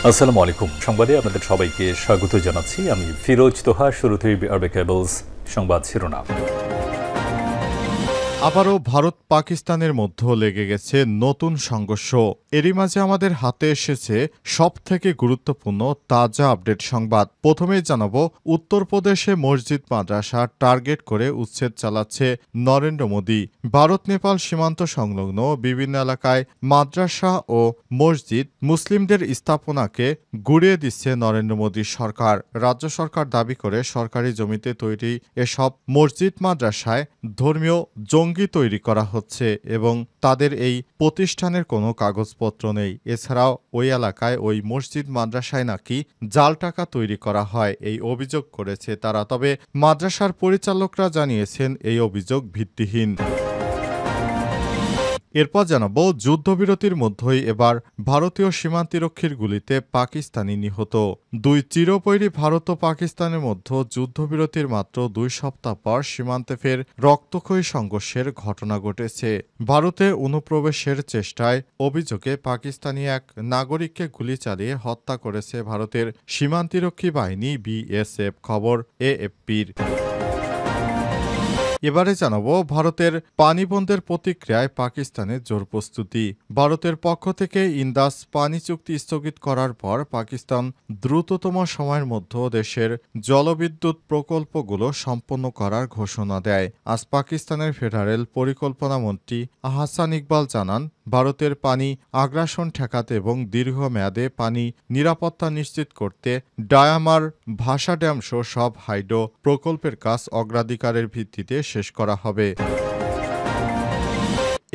আসসালামু আলাইকুম। সংবাদে আপনাদের সবাইকে স্বাগত জানাচ্ছি। আমি ফিরোজ তোহা। শুরুতেই আরবে কেবলস সংবাদ শিরোনাম। আবারও ভারত পাকিস্তানের মধ্যে লেগে গেছে নতুন সংঘর্ষ। এরই মাঝে আমাদের হাতে এসেছে সবথেকে গুরুত্বপূর্ণ তাজা আপডেট সংবাদ। প্রথমেই জানাবো, উত্তরপ্রদেশে মসজিদ মাদ্রাসা টার্গেট করে উচ্ছেদ চালাচ্ছে নরেন্দ্র মোদী। ভারত নেপাল সীমান্ত সংলগ্ন বিভিন্ন এলাকায় মাদ্রাসা ও মসজিদ মুসলিমদের স্থাপনাকে গুড়িয়ে দিচ্ছে নরেন্দ্র মোদীর সরকার। রাজ্য সরকার দাবি করে সরকারি জমিতে তৈরি এসব মসজিদ মাদ্রাসায় ধর্মীয় জঙ্গি তৈরি করা হচ্ছে এবং তাদের এই প্রতিষ্ঠানের কোনো কাগজপত্র নেই। এছাড়াও ওই এলাকায় ওই মসজিদ মাদ্রাসায় নাকি জাল টাকা তৈরি করা হয়, এই অভিযোগ করেছে তারা। তবে মাদ্রাসার পরিচালকরা জানিয়েছেন এই অভিযোগ ভিত্তিহীন। এরপর জানাবো, যুদ্ধবিরতির মধ্যেই এবার ভারতীয় সীমান্তিরক্ষীর গুলিতে পাকিস্তানি নিহত। দুই চিরবৈরী ভারত ও পাকিস্তানের মধ্যে যুদ্ধবিরতির মাত্র 2 সপ্তাহ পর সীমান্তে ফের রক্তক্ষয়ী সংঘর্ষের ঘটনা ঘটেছে। ভারতে অনুপ্রবেশের চেষ্টায় অভিযোগে পাকিস্তানি এক নাগরিককে গুলি চালিয়ে হত্যা করেছে ভারতের সীমান্তিরক্ষী বাহিনী বিএসএফ, খবর এএফপির। এবারে জানাবো, ভারতের পানি বন্ধের প্রতিক্রিয়ায় পাকিস্তানের জোর প্রস্তুতি। ভারতের পক্ষ থেকে ইন্দাস পানি চুক্তি স্থগিত করার পর পাকিস্তান দ্রুততম সময়ের মধ্যে দেশের জলবিদ্যুৎ প্রকল্পগুলো সম্পন্ন করার ঘোষণা দেয়। আজ পাকিস্তানের ফেডারেল পরিকল্পনা মন্ত্রী আহসান ইকবাল জানান, ভারতের পানি আগ্রাসন ঠেকাতে এবং দীর্ঘমেয়াদে পানি নিরাপত্তা নিশ্চিত করতে ডায়ামার, ভাষা ড্যাম সহ সব হাইড্রো প্রকল্পের কাজ অগ্রাধিকারের ভিত্তিতে শেষ করা হবে।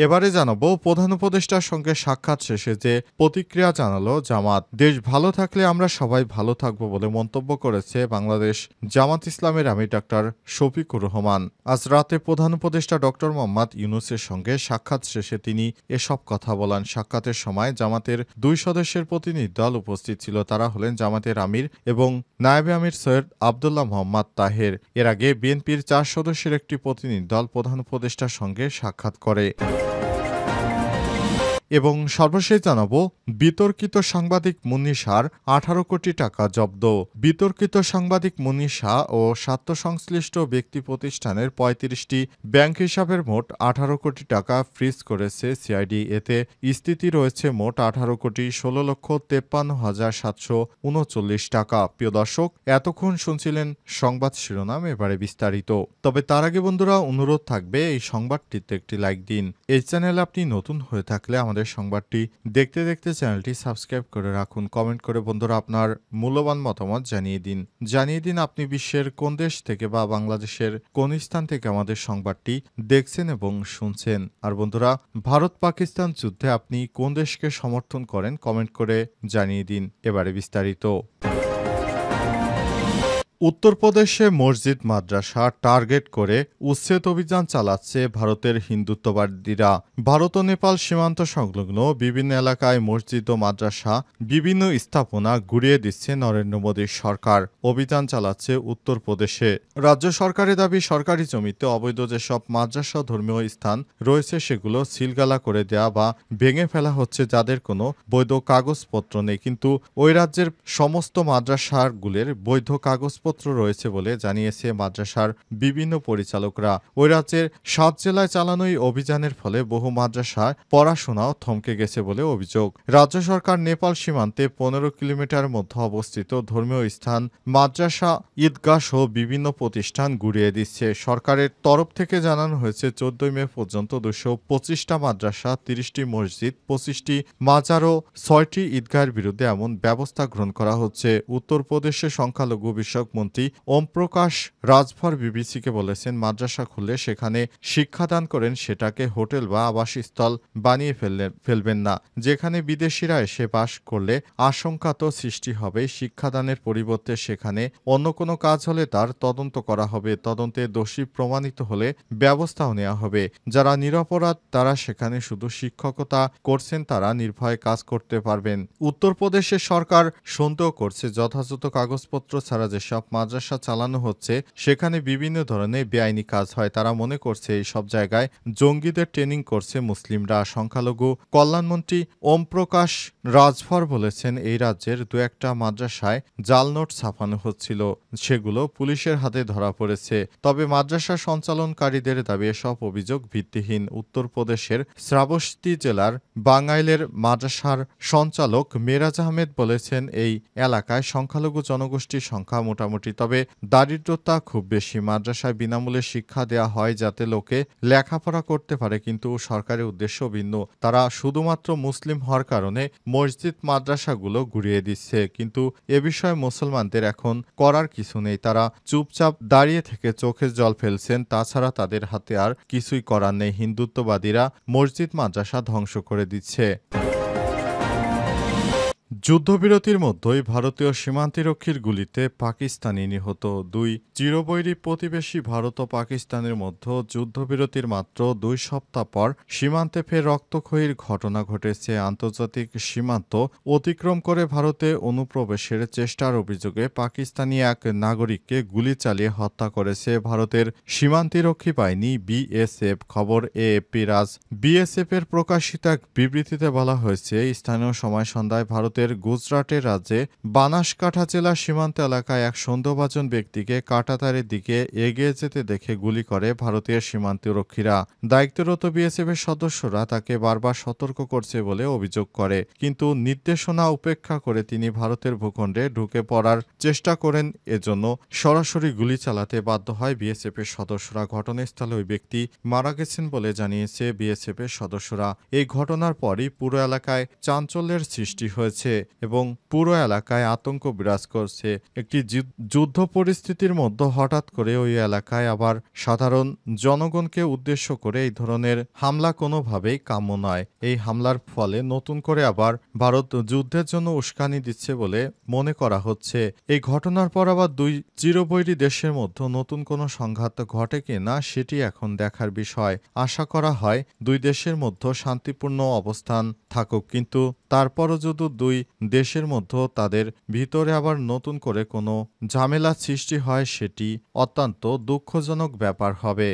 এবারে জানাবো, প্রধান উপদেষ্টার সঙ্গে সাক্ষাৎ শেষে যে প্রতিক্রিয়া জানালো জামাত। দেশ ভালো থাকলে আমরা সবাই ভালো থাকবো বলে মন্তব্য করেছে বাংলাদেশ জামাত ইসলামের আমির ডাক্তার শফিকুর রহমান। আজ রাতে প্রধান উপদেষ্টা ডক্টর মোহাম্মদ ইউনূসের সঙ্গে সাক্ষাৎ শেষে তিনি এসব কথা বলেন। সাক্ষাতের সময় জামাতের 2 সদস্যের প্রতিনিধি দল উপস্থিত ছিল। তারা হলেন জামাতের আমির এবং নায়েবে আমির সৈয়দ আবদুল্লাহ মোহাম্মদ তাহের। এর আগে বিএনপির 4 সদস্যের একটি প্রতিনিধি দল প্রধান উপদেষ্টার সঙ্গে সাক্ষাৎ করে। এবং সর্বশেষ জানাবো, বিতর্কিত সাংবাদিক মুন্নী শাহর 18 কোটি টাকা জব্দ। বিতর্কিত সাংবাদিক মুন্নী শাহ ও স্বার্থসংশ্লিষ্ট ব্যক্তি প্রতিষ্ঠানের 35টি ব্যাংক হিসাবের মোট 18 কোটি টাকা ফ্রিজ করেছে সিআইডি। এতে স্থিতি রয়েছে মোট 18,53,739 টাকা। প্রিয় দর্শক, এতক্ষণ শুনছিলেন সংবাদ শিরোনাম, এবারে বিস্তারিত। তবে তার আগে বন্ধুরা, অনুরোধ থাকবে এই সংবাদটিতে একটি লাইক দিন। এই চ্যানেলে আপনি নতুন হয়ে থাকলে আমাদের সংবাদটি দেখতে দেখতে চ্যানেলটি সাবস্ক্রাইব করে রাখুন। কমেন্ট করে বন্ধুরা আপনার মূল্যবান মতামত জানিয়ে দিন আপনি বিশ্বের কোন দেশ থেকে বা বাংলাদেশের কোন স্থান থেকে আমাদের সংবাদটি দেখছেন এবং শুনছেন। আর বন্ধুরা, ভারত পাকিস্তান যুদ্ধে আপনি কোন দেশকে সমর্থন করেন কমেন্ট করে জানিয়ে দিন। এবারে বিস্তারিত। উত্তরপ্রদেশে মসজিদ মাদ্রাসা টার্গেট করে উচ্ছেদ অভিযান চালাচ্ছে ভারতের হিন্দুত্ববাদীরা। ভারত ও নেপাল সীমান্ত সংলগ্ন বিভিন্ন এলাকায় মসজিদ ও মাদ্রাসা বিভিন্ন স্থাপনা গুড়িয়ে দিচ্ছে নরেন্দ্র মোদীর সরকার। অভিযান চালাচ্ছে উত্তরপ্রদেশে। রাজ্য সরকারের দাবি, সরকারি জমিতে অবৈধ যেসব মাদ্রাসা ধর্মীয় স্থান রয়েছে সেগুলো সিলগালা করে দেয়া বা ভেঙে ফেলা হচ্ছে, যাদের কোনো বৈধ কাগজপত্র নেই। কিন্তু ওই রাজ্যের সমস্ত মাদ্রাসাগুলির বৈধ কাগজপত্র রয়েছে বলে জানিয়েছে মাদ্রাসার বিভিন্ন পরিচালকরা। ওই রাজ্যের 7 জেলায় চালানো এই অভিযানের ফলে বহু মাদ্রাসায় পড়াশোনাও থমকে গেছে বলে অভিযোগ। রাজ্য সরকার নেপাল সীমান্তে 15 কিলোমিটার মধ্যে অবস্থিত ধর্মীয় স্থান, মাদ্রাসা, ঈদগাহ সহ বিভিন্ন প্রতিষ্ঠান গুড়িয়ে দিচ্ছে। সরকারের তরফ থেকে জানানো হয়েছে 14 মে পর্যন্ত 225টা মাদ্রাসা, 30টি মসজিদ, 25টি মাজার ও 6টি ঈদগাহের বিরুদ্ধে এমন ব্যবস্থা গ্রহণ করা হচ্ছে। উত্তরপ্রদেশের সংখ্যালঘু বিষয়ক মন্ত্রী ওম প্রকাশ রাজভর বিবিসিকে বলেছেন, মাদ্রাসা খুললে সেখানে শিক্ষাদান করেন সেটাকে হোটেল বা আবাসস্থল বানিয়ে ফেলবেন না। যেখানে বিদেশিরা এসে বাস করলে আশঙ্কা তো সৃষ্টি হবে। শিক্ষাদানের পরিবর্তে সেখানে অন্য কোনো কাজ হলে তার তদন্ত করা হবে। তদন্তে দোষী প্রমাণিত হলে ব্যবস্থাও নেওয়া হবে। যারা নিরপরাধ তারা সেখানে শুধু শিক্ষকতা করছেন, তারা নির্ভয়ে কাজ করতে পারবেন। উত্তরপ্রদেশের সরকার সন্দেহ করছে যথাযথ কাগজপত্র ছাড়া যেসব মাদ্রাসা চালানো হচ্ছে সেখানে বিভিন্ন ধরনের বেআইনি কাজ হয়। তারা মনে করছে এই সব জায়গায় জঙ্গিদের ট্রেনিং করছে মুসলিমরা। সংখ্যালঘু কল্যাণমন্ত্রী ওমপ্রকাশ রাজভর বলেছেন, এই রাজ্যের দু একটা মাদ্রাসায় জাল নোট ছাপানো হচ্ছিল, সেগুলো পুলিশের হাতে ধরা পড়েছে। তবে মাদ্রাসা সঞ্চালনকারীদের দাবি এসব অভিযোগ ভিত্তিহীন। উত্তরপ্রদেশের শ্রাবস্তি জেলার বাঙ্গাইলের মাদ্রাসার সঞ্চালক মেরাজ আহমেদ বলেছেন, এই এলাকায় সংখ্যালঘু জনগোষ্ঠীর সংখ্যা মোটামুটি, তবে দারিদ্রতা খুব বেশি। মাদ্রাসায় বিনামূল্যে শিক্ষা দেওয়া হয় যাতে লোকে লেখাপড়া করতে পারে, কিন্তু সরকারের উদ্দেশ্য ভিন্ন। তারা শুধুমাত্র মুসলিম হওয়ার কারণে মসজিদ মাদ্রাসাগুলো ঘুরিয়ে দিচ্ছে, কিন্তু এ বিষয়ে মুসলমানদের এখন করার কিছু নেই। তারা চুপচাপ দাঁড়িয়ে থেকে চোখের জল ফেলছেন, তাছাড়া তাদের হাতে আর কিছুই করার নেই। হিন্দুত্ববাদীরা মসজিদ মাদ্রাসা ধ্বংস করে দিচ্ছে। যুদ্ধবিরতির মধ্যেই ভারতীয় সীমান্তিরক্ষীর গুলিতে পাকিস্তানি নিহত। দুই চিরবৈরী প্রতিবেশী ভারত ও পাকিস্তানের মধ্যে যুদ্ধবিরতির মাত্র 2 সপ্তাহ পর সীমান্তে ফের রক্তক্ষয়ীর ঘটনা ঘটেছে। আন্তর্জাতিক সীমান্ত অতিক্রম করে ভারতে অনুপ্রবেশের চেষ্টার অভিযোগে পাকিস্তানি এক নাগরিককে গুলি চালিয়ে হত্যা করেছে ভারতের সীমান্তিরক্ষী বাহিনী বিএসএফ। খবর এএফপি। বিএসএফের প্রকাশিত এক বিবৃতিতে বলা হয়েছে, স্থানীয় সময় সন্ধ্যায় ভারতের গুজরাটের রাজ্যে বানাসকাঠা জেলার সীমান্ত এলাকায় এক সন্দেহভাজন ব্যক্তিকে কাঁটাতারের দিকে এগিয়ে যেতে দেখে গুলি করে ভারতীয় সীমান্তরক্ষীরা। দায়িত্বরত বিএসএফের সদস্যরা তাকে বারবার সতর্ক করছে বলে অভিযোগ করে, কিন্তু নির্দেশনা উপেক্ষা করে তিনি ভারতের ভূখণ্ডে ঢুকে পড়ার চেষ্টা করেন। এজন্য সরাসরি গুলি চালাতে বাধ্য হয় বিএসএফের সদস্যরা। ঘটনাস্থলে ওই ব্যক্তি মারা গেছেন বলে জানিয়েছে বিএসএফের সদস্যরা। এই ঘটনার পরই পুরো এলাকায় চাঞ্চল্যের সৃষ্টি হয়েছে এবং পুরো এলাকায় আতঙ্ক বিরাজ করছে। একটি যুদ্ধ পরিস্থিতির মধ্যে হঠাৎ করে ওই এলাকায় আবার সাধারণ জনগণকে উদ্দেশ্য করে এই ধরনের হামলা কোনোভাবেই কাম্য নয়। এই হামলার ফলে নতুন করে আবার ভারত যুদ্ধের জন্য উস্কানি দিচ্ছে বলে মনে করা হচ্ছে। এই ঘটনার পর আবার দুই চিরবৈরী দেশের মধ্যে নতুন কোনো সংঘাত ঘটে কিনা সেটি এখন দেখার বিষয়। আশা করা হয় দুই দেশের মধ্যে শান্তিপূর্ণ অবস্থান থাকুক, কিন্তু তারপরও যদি দুই দেশের মধ্যে তাদের ভিতরে আবার নতুন করে কোনো ঝামেলা সৃষ্টি হয় সেটি অত্যন্ত দুঃখজনক ব্যাপার হবে।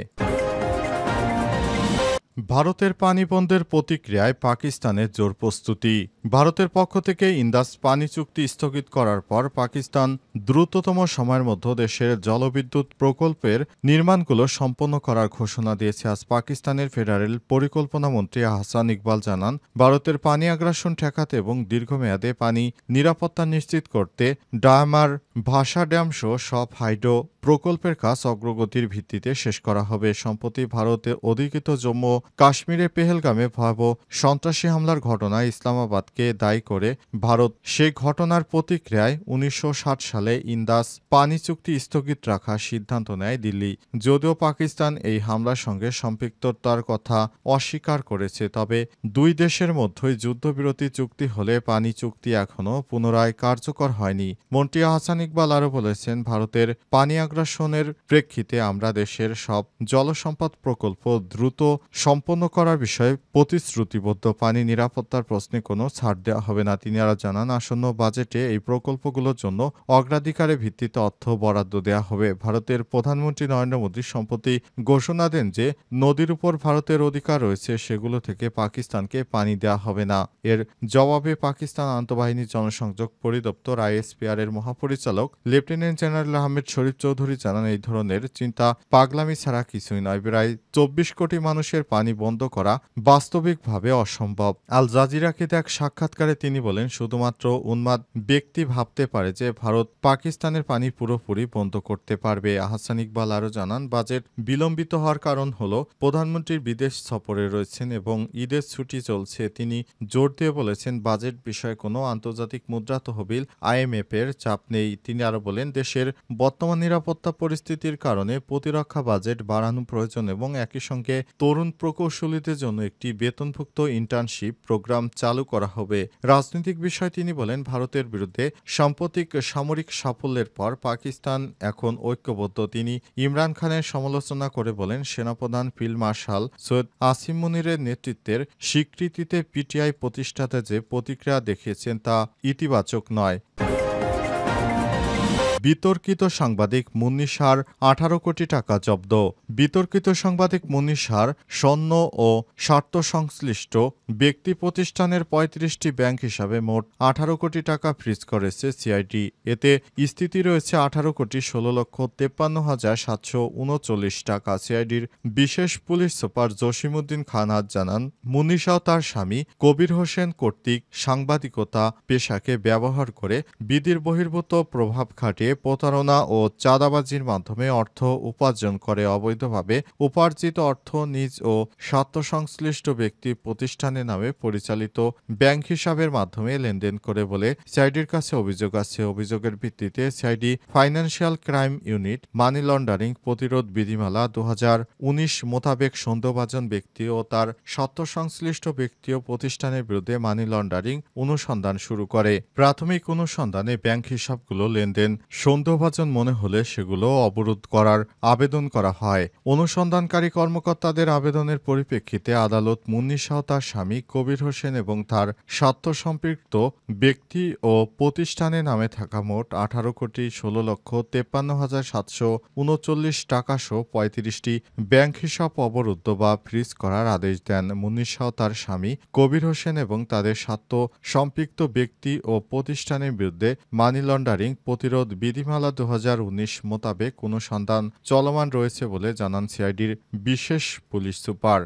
ভারতের পানি বন্ধের প্রতিক্রিয়ায় পাকিস্তানের জোর প্রস্তুতি। ভারতের পক্ষ থেকে ইন্দাস পানি চুক্তি স্থগিত করার পর পাকিস্তান দ্রুততম সময়ের মধ্যে দেশের জলবিদ্যুৎ প্রকল্পের নির্মাণগুলো সম্পন্ন করার ঘোষণা দিয়েছে। আজ পাকিস্তানের ফেডারেল পরিকল্পনা মন্ত্রী আহসান ইকবাল জানান, ভারতের পানি আগ্রাসন ঠেকাতে এবং দীর্ঘমেয়াদে পানি নিরাপত্তা নিশ্চিত করতে ডায়ামার, ভাষা ড্যাম সহ সব হাইড্রো প্রকল্পের কাজ অগ্রগতির ভিত্তিতে শেষ করা হবে। সম্প্রতি ভারতে অধিকৃত জম্মু কাশ্মীরের পেহেলগামে ভয়াবহ সন্ত্রাসী হামলার ঘটনায় ইসলামাবাদকে দায়ী করে ভারত সেই ঘটনার প্রতিক্রিয়ায় 1960 সালে ইন্দাস পানি চুক্তি স্থগিত রাখার সিদ্ধান্ত নেয় দিল্লি। যদিও পাকিস্তান এই হামলার সঙ্গে সম্পৃক্ততার কথা অস্বীকার করেছে, তবে দুই দেশের মধ্যেই যুদ্ধবিরতি চুক্তি হলে পানি চুক্তি এখনও পুনরায় কার্যকর হয়নি। মন্ত্রী আহসান ইকবাল আরও বলেছেন, ভারতের পানি আগ্রাসনের প্রেক্ষিতে আমরা দেশের সব জলসম্পদ প্রকল্প দ্রুত সম্পন্ন করার বিষয়ে প্রতিশ্রুতিবদ্ধ। পানি নিরাপত্তার প্রশ্নে কোনো ছাড় দেওয়া হবে না। তিনি আরও জানান, আসন্ন বাজেটে এই প্রকল্পগুলোর জন্য অগ্রাধিকারের ভিত্তিতে অর্থ বরাদ্দ দেওয়া হবে। ভারতের প্রধানমন্ত্রী নরেন্দ্র মোদী সম্প্রতি ঘোষণা দেন যে নদীর উপর ভারতের অধিকার রয়েছে, সেগুলো থেকে পাকিস্তানকে পানি দেওয়া হবে না। এর জবাবে পাকিস্তান আন্তঃবাহিনী জনসংযোগ পরিদপ্তর আইএসপিআর এর মহাপরিচালক লেফটেন্যান্ট জেনারেল আহমেদ শরীফ চৌধুরী জানান, এই ধরনের চিন্তা পাগলামি ছাড়া কিছুই নয়। প্রায় 24 কোটি মানুষের পানি বন্ধ করা বাস্তবিকভাবে অসম্ভব। আল জাজিরাকে এক সাক্ষাৎকারে তিনি বলেন, শুধুমাত্র উন্মাদ ব্যক্তি ভাবতে পারে যে ভারত পাকিস্তানের পানি পুরোপুরি বন্ধ করতে পারবে। আহসান ইকবাল আরও জানান, বাজেট বিলম্বিত হওয়ার কারণ হল প্রধানমন্ত্রীর বিদেশ সফরে রয়েছেন এবং ঈদের ছুটি চলছে। তিনি জোর দিয়ে বলেছেন, বাজেট বিষয়ে কোনো আন্তর্জাতিক মুদ্রা তহবিল IMF এর চাপ নেই। তিনি আরও বলেন, দেশের বর্তমান নিরাপত্তা পরিস্থিতির কারণে প্রতিরক্ষা বাজেট বাড়ানো প্রয়োজন এবং একই সঙ্গে তরুণ প্রকৌশলীদের জন্য একটি বেতনভুক্ত ইন্টার্নশিপ প্রোগ্রাম চালু করা হবে। রাজনৈতিক বিষয় তিনি বলেন, ভারতের বিরুদ্ধে সাম্প্রতিক সামরিক সাফল্যের পর পাকিস্তান এখন ঐক্যবদ্ধ। তিনি ইমরান খানের সমালোচনা করে বলেন, সেনাপ্রধান ফিল্ড মার্শাল সৈয়দ আসিম মুনিরের নেতৃত্বের স্বীকৃতিতে পিটিআই প্রতিষ্ঠাতা যে প্রতিক্রিয়া দেখিয়েছেন তা ইতিবাচক নয়। বিতর্কিত সাংবাদিক মুন্নি শাহর 18 কোটি টাকা জব্দ। বিতর্কিত সাংবাদিক মুন্নি শাহর স্বর্ণ ও স্বার্থ সংশ্লিষ্ট ব্যক্তি প্রতিষ্ঠানের 35টি ব্যাংক হিসাবে মোট 18 কোটি টাকা ফ্রিজ করেছে সিআইডি। এতে স্থিতি রয়েছে 18,16,53,739 টাকা। সিআইডির বিশেষ পুলিশ সুপার জসিমউদ্দিন খান আজ জানান, মুন্নি শাহ তার স্বামী কবির হোসেন কর্তৃক সাংবাদিকতা পেশাকে ব্যবহার করে বিধির বহির্ভূত প্রভাব খাটিয়ে প্রতারণা ও চাঁদাবাজির মাধ্যমে অর্থ উপার্জন করে। অবৈধভাবে উপার্জিত অর্থ নিজ ও স্বার্থসংশ্লিষ্ট ব্যক্তি প্রতিষ্ঠানের নামে পরিচালিত ব্যাংক হিসাবের মাধ্যমে লেনদেন করে বলে সিআইডির কাছে অভিযোগ আছে। অভিযোগের ভিত্তিতে CID financial crime unit money laundering প্রতিরোধ বিধিমালা 2019 মোতাবেক সন্দেহভাজন ব্যক্তি ও তার স্বার্থসংশ্লিষ্ট ব্যক্তি ও প্রতিষ্ঠানের বিরুদ্ধে মানি লন্ডারিং অনুসন্ধান শুরু করে। প্রাথমিক অনুসন্ধানে ব্যাংক হিসাবগুলো লেনদেন সন্দেহভাজন মনে হলে সেগুলো অবরোধ করার আবেদন করা হয়। অনুসন্ধানকারী কর্মকর্তাদের আবেদনের পরিপ্রেক্ষিতে আদালত মুন্নি শাহ, তার স্বামী কবির হোসেন এবং তার স্বার্থ সম্পৃক্ত ব্যক্তি ও প্রতিষ্ঠানের নামে থাকা মোট 18,16,53,739 টাকাসহ 35টি ব্যাংক হিসাব অবরুদ্ধ বা ফ্রিজ করার আদেশ দেন। মুন্নি শাহ, তার স্বামী কবির হোসেন এবং তাদের স্বার্থ সম্পৃক্ত ব্যক্তি ও প্রতিষ্ঠানের বিরুদ্ধে মানি লন্ডারিং প্রতিরোধ বিধিমালা 2019 মোতাবেক অনুসন্ধান চলমান রয়েছে বলে জানান সিআইডির বিশেষ পুলিশ সুপার।